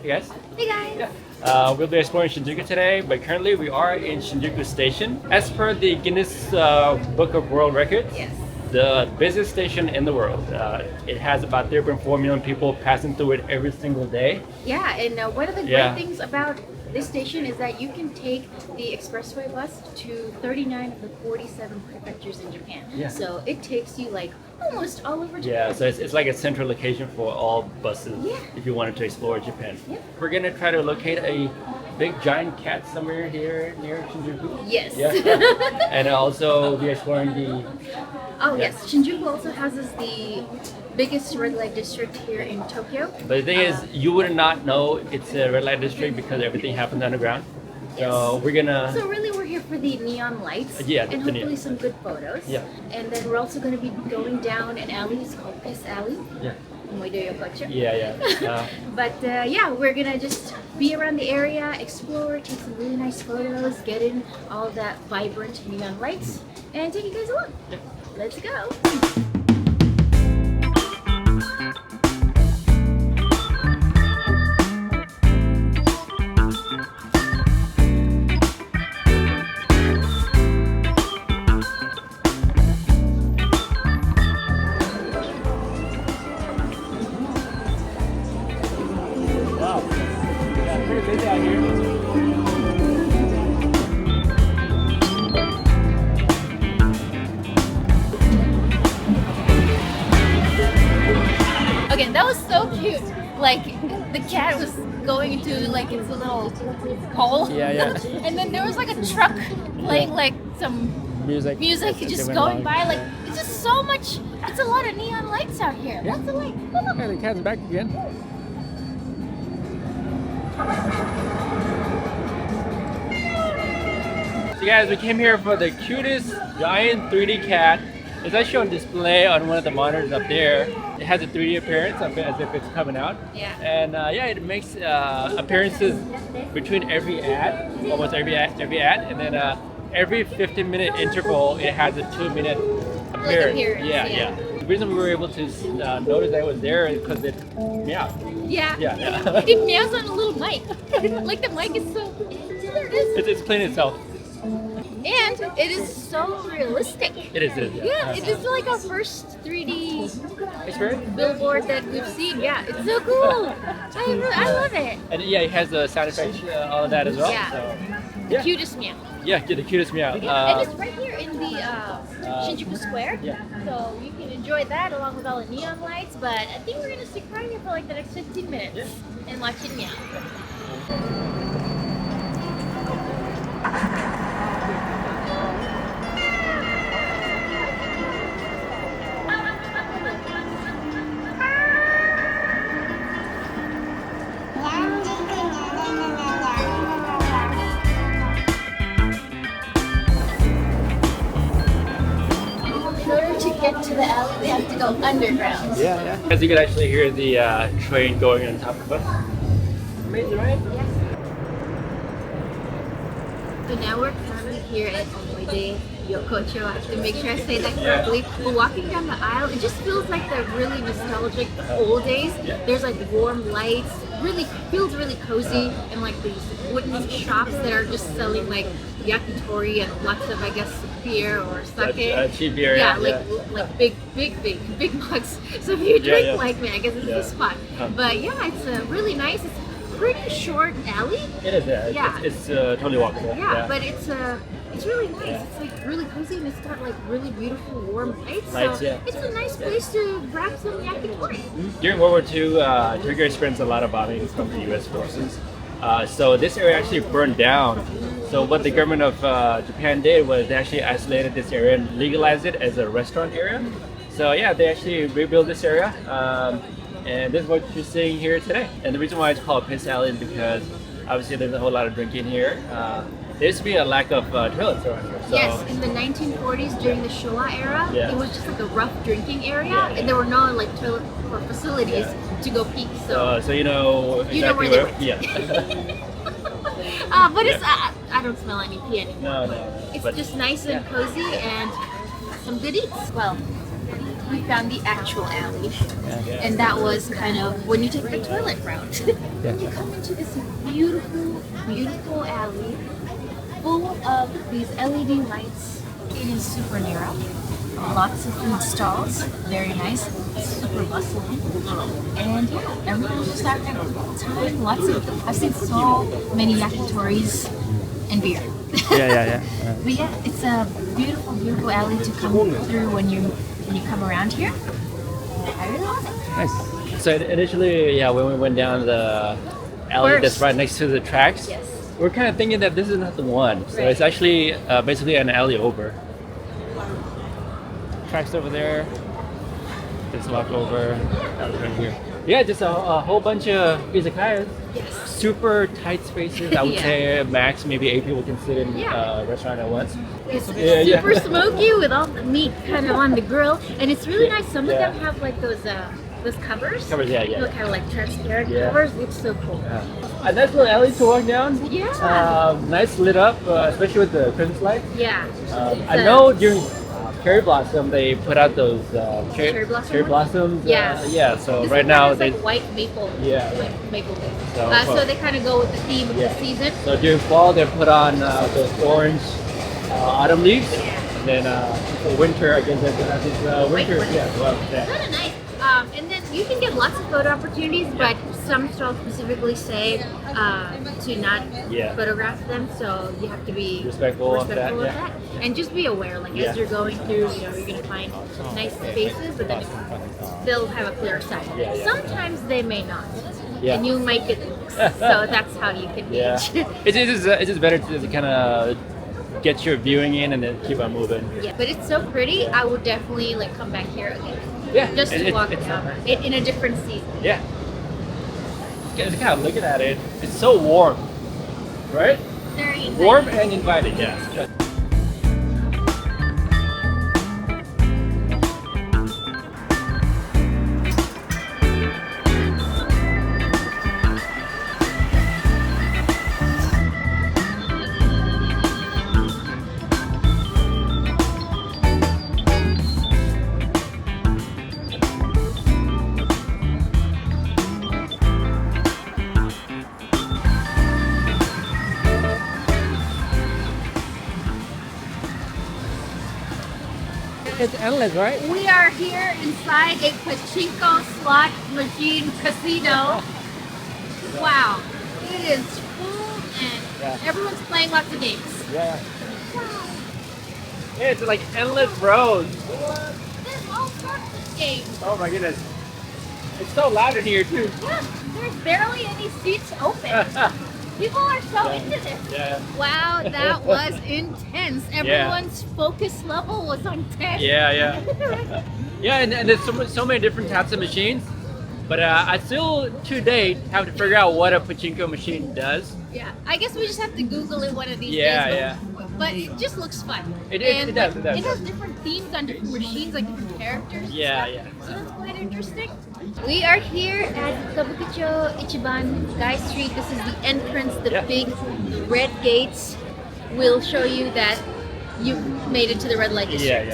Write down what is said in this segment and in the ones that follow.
Hey guys. Hey guys. Yeah. We'll be exploring Shinjuku today, but currently we are in Shinjuku Station. As per the Guinness Book of World Records, Yes. the busiest station in the world. It has about 3.4 million people passing through it every single day. Yeah, and one of the great things about this station is that you can take the expressway bus to 39 of the 47 prefectures in Japan. Yeah. So it takes you like almost all over Japan. Yeah, so it's like a central location for all buses if you wanted to explore Japan. Yep. We're gonna try to locate a big giant cat somewhere here near Shinjuku. Yes. Yeah. And also be exploring the... Oh yes, Shinjuku also houses the biggest red light district here in Tokyo. But the thing is, you would not know it's a red light district because everything happens underground. So we're gonna... So really we're here for the neon lights Yeah, and the hopefully neon. some good photos. Yeah. And then we're also going to be going down an alley, it's called Piss Alley. Yeah. Yeah. But yeah, we're gonna just be around the area, explore, take some really nice photos, get in all of that vibrant neon lights, and take you guys along. Yeah. Let's go. Wow. Yeah, pretty busy out here. Okay, that was so cute. Like the cat was going into like its little hole. Yeah. And then there was like a truck playing like some Music just going by. Like it's just so much. It's a lot of neon lights out here. Yeah. Lots of lights. Oh, look. Yeah, the cat's back again. So guys, we came here for the cutest giant 3D cat. It's actually on display on one of the monitors up there. It has a 3D appearance as if it's coming out. Yeah. And yeah, it makes appearances between every ad, almost every ad, and then every 15-minute interval, it has a 2-minute appearance. Yeah. The reason we were able to notice that it was there is because it meowed. Yeah. Yeah. It meows on a little mic. Like the mic is so. There it is. It's cleaning itself. And it is so realistic. It is. Yeah, it is like our first 3D Experience? billboard that we've seen. Yeah, it's so cool. I love it. And yeah, it has the sound effects, all of that as well. Yeah. So, Cutest meow. yeah, the cutest meow. And it's right here in the Shinjuku Square. Yeah. So you can enjoy that along with all the neon lights. But I think we're gonna stick around here for like the next 15 minutes and watch it meow. In order to get to the alley, we have to go underground. Yeah. As you can actually hear the train going on top of us. Amazing, right? Yes. So now we're currently here at Omoide Yokocho. I have to make sure I say that correctly. We're walking down the aisle. It just feels like the really nostalgic old days. There's like warm lights. Really feels really cozy, and like these wooden shops that are just selling like yakitori and lots of, I guess, beer or sake. Cheap beer. Yeah, like big mugs. So if you drink like me, I guess this is the spot. But yeah, it's really nice. It's a pretty short alley. It is. Yeah. It's totally walkable. Yeah, but it's really nice. It's like really cozy and it's got like really beautiful warm lights. So it's a nice place to grab some yakitori. During World War II, Tokyo experienced a lot of bombings from the U.S. forces. So this area actually burned down. So what the government of Japan did was they actually isolated this area and legalized it as a restaurant area. So yeah, they actually rebuilt this area. And this is what you're seeing here today. And the reason why it's called Piss Alley is because obviously there's a whole lot of drinking here. There used to be a lack of toilets around here. So. Yes, in the 1940s during the Showa era, it was just like a rough drinking area, and there were no like toilet or facilities to go pee. So you know exactly you know where they went. Yeah. But it's I don't smell any pee anymore. No. It's just nice and cozy and some good eats. Well, we found the actual alley, and that was kind of when you take the toilet route. You come into this beautiful, beautiful alley full of these LED lights. It is super narrow. Lots of food stalls, very nice, super bustling, and yeah, everyone's just having a good time. I've seen so many yakitoris and beer. Yeah. But yeah, it's a beautiful, beautiful alley to come through when you come around here. I really love it. Nice. So initially, yeah, when we went down the alley that's right next to the tracks, we're kind of thinking that this is not the one. So it's actually basically an alley over. Tracks over there. Just walk over. Right here. Yeah, just a whole bunch of izakayas. Yes. Super tight spaces. I would say max maybe 8 people can sit in a restaurant at once. It's super smoky with all the meat kind of on the grill, and it's really nice. Some of them have like those covers. Covers, yeah. Kind of like transparent covers. It's so cool. A nice little alley to walk down. Yeah. Nice lit up, especially with the Christmas lights. Yeah. I know during cherry blossom they put out those cherry blossoms. Yeah. So this right now they like white maple. Yeah. Like maple. So they kind of go with the theme of the season. So during fall they put on those orange autumn leaves, and then for winter again they put out these winter. Kind of nice. And then you can get lots of photo opportunities, but some stalls specifically say to not photograph them, so you have to be respectful of that. And just be aware, like as you're going through, you're gonna find nice spaces, but then they'll have a clear sight. Sometimes they may not, and you might get looks. So that's how you can gauge. It's just better to kind of get your viewing in and then keep on moving. Yeah, but it's so pretty. I would definitely like come back here again. Yeah, just to walk down it in a different season. Yeah. Just kind of looking at it, it's so warm, right? Very inviting. Warm and inviting, yes. It's endless, right? We are here inside a pachinko slot machine casino. Wow, it is full and everyone's playing lots of games. Yeah. Yeah, it's like endless rows. There's all sorts of games. Oh my goodness. It's so loud in here too. Yeah, there's barely any seats open. People are so into this. Yeah. Wow, that was intense. Everyone's focus level was on 10. Yeah. Yeah, and there's so many different types of machines. But I still, to date, have to figure out what a pachinko machine does. Yeah, I guess we just have to Google it one of these days. Yeah. But it just looks fun. It does. It has different themes on different machines, like different characters. Yeah. So that's quite interesting. We are here at Kabukicho Ichiban Guy Street. This is the entrance, the big red gates will show you that you've made it to the red light district.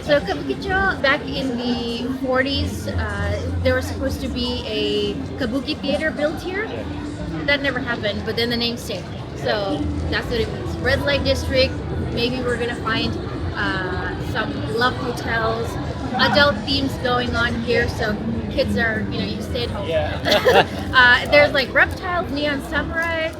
So Kabukicho, back in the 40s, there was supposed to be a kabuki theater built here. That never happened, but then the name stayed. So that's what it means. Red light district. Maybe we're gonna find some love hotels, adult themes going on here. So kids are, you stay at home. There's like reptiles, neon samurai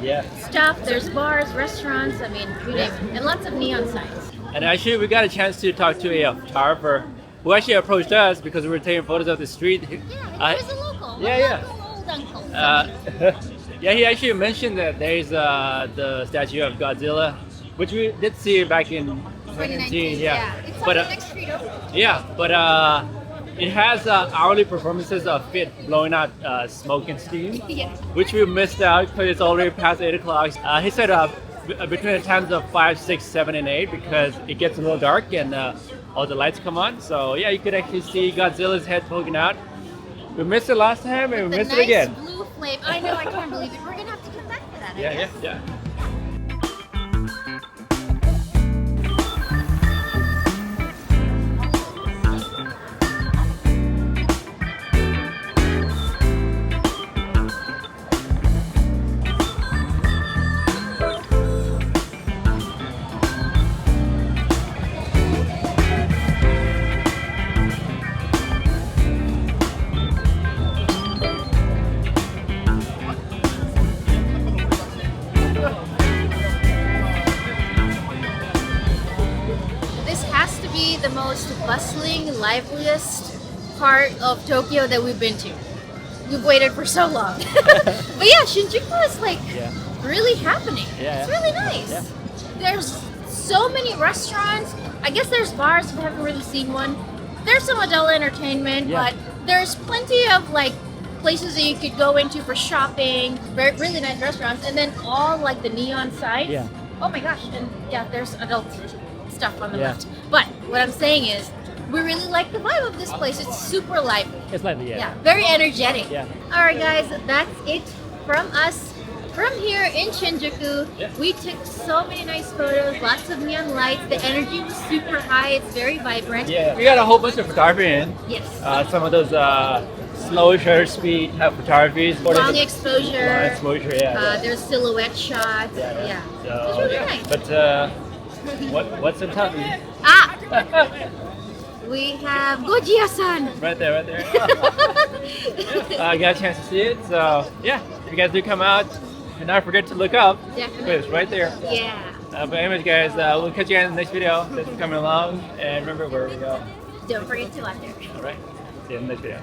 stuff. There's bars, restaurants. I mean, you name it, and lots of neon signs. And actually, we got a chance to talk to a photographer who actually approached us because we were taking photos of the street. Yeah, he was a local. Old uncle. Yeah, he actually mentioned that there's the statue of Godzilla, which we did see back in 2019. It's on the next street over. Yeah, but it has hourly performances of it blowing out smoke and steam, which we missed out because it's already past 8 o'clock. He said between the times of 5, 6, 7, and 8 because it gets a little dark and all the lights come on. So yeah, you could actually see Godzilla's head poking out. We missed it last time and we missed it again. Blue flame. I know, I can't believe it. We're gonna have to come back for that. I guess. Yeah. bustling, liveliest part of Tokyo that we've been to. We've waited for so long. But yeah, Shinjuku is like really happening. It's really nice. Yeah. There's so many restaurants. I guess there's bars, we haven't really seen one. There's some adult entertainment, but there's plenty of like places that you could go into for shopping, really nice restaurants, and then all like the neon signs. Yeah. Oh my gosh, and yeah, there's adult stuff on the left. But what I'm saying is, we really like the vibe of this place. It's super lively. It's lively, Yeah, very energetic. Yeah. All right, guys, that's it from us. From here in Shinjuku, we took so many nice photos, lots of neon lights. The energy was super high. It's very vibrant. Yeah, we got a whole bunch of photography in. Yes. Some of those slow shutter speed photographies. Long exposure. Long exposure, yeah. There's silhouette shots. Yeah. So, It's really nice. But what's on top of you? We have Gojiya-san. Right there. I got a chance to see it. So yeah, if you guys do come out, do not forget to look up. Definitely. It's right there. Yeah. But anyways, guys, we'll catch you guys in the next video. Thanks for coming along, and remember where we go. Don't forget to wander. All right. See you in the next video.